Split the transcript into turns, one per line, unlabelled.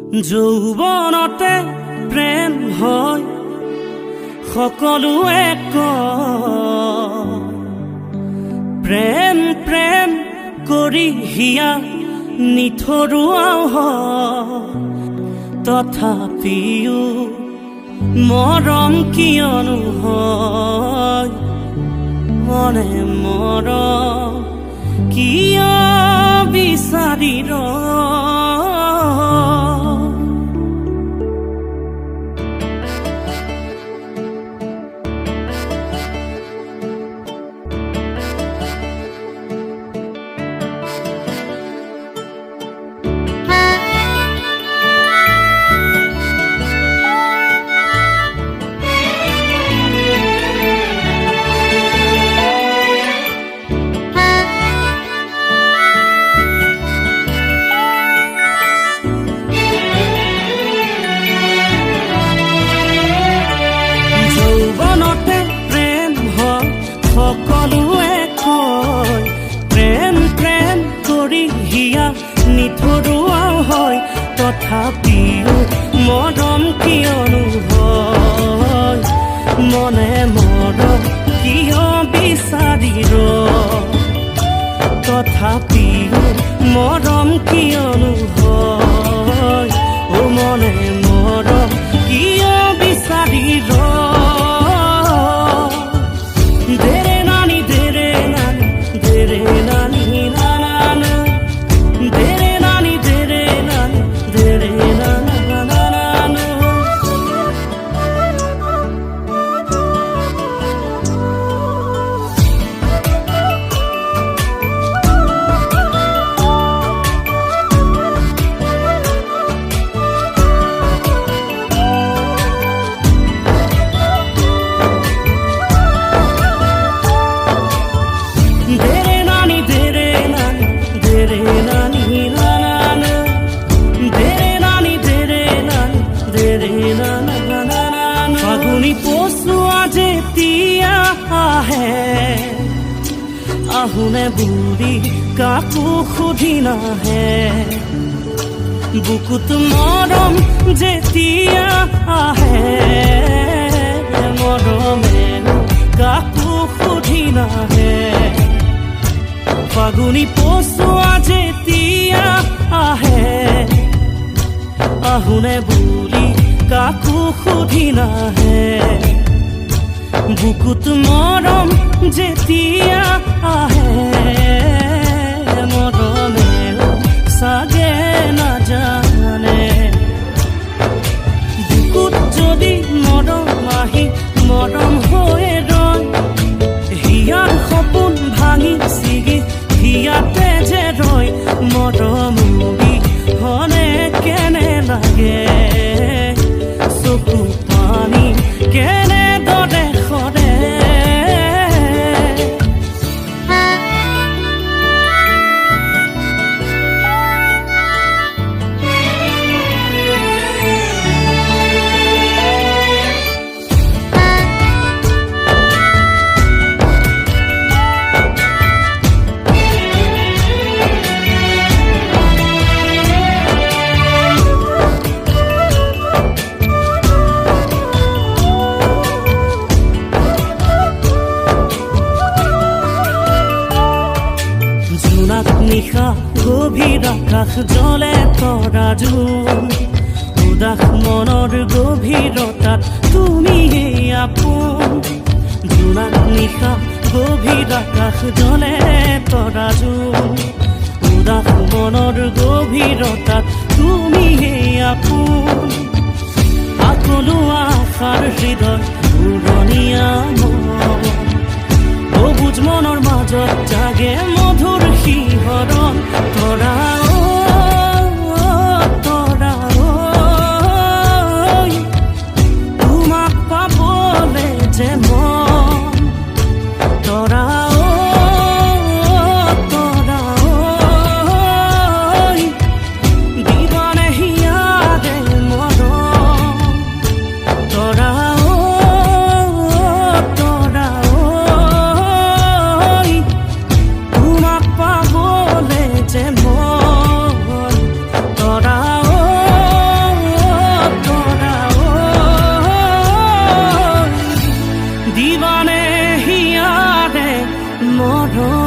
যৌৱনতে প্ৰেম হয় সকলোৱে কয় প্ৰেম প্ৰেম কৰি হিয়া নিথৰুৱাও হয় তথাপিও মৰম কিয়নো হয় মনে মৰম কিয় বিচাৰি সকলোৱে কয় প্ৰেম প্ৰেম কৰি হিয়া নিথৰুৱাও হয় তথাপিও মৰম কিয়নো হয় মনে মৰম কিয় বিচাৰি তথাপিও মৰম কিয়নো হয় ও মনে মৰম কিয় বিচাৰি ফাগুনি পচুৱা যেতিয়া আহে আহোনে বুঢ়ী কাকো সুধি নাহে বুকুত মৰম যেতিয়া আহে মৰমে কাকো সুধি নাহে ফাগুনি পচুৱা যেতিয়া আহে আহোনে বুঢ়ী কাকো সুধি নাহে বুকুত মৰম যেতিয়া আহে মৰমে চাগে নাজানে বুকুত যদি মৰম আহি মৰম হৈ ৰয় হিয়াৰ সপোন ভাঙি ছিগি হিয়াতে যে ৰয় মৰম হনে কেনে লাগে চকু পানী কেনে দৰে সৰে নিশা গভীৰ আকাশ জলে তৰা জোন উদাস মনৰ গভীৰতাত তুমি আপোন জোনাক নিশা গভীৰ আকাশ জলে তৰা জোন উদাস মনৰ গভীৰতাত তুমি আপোন সকলো আশাৰ হৃদয় উৰণীয়া মন সবুজ মনৰ মাজত জাগে মধুৰ শিহৰণ তৰা তৰা তোমাক পাবলে যে মন তৰা তৰা দিবানে হিয়াৰে মৰম তৰা তোমাক পাবলে যে মন মৰম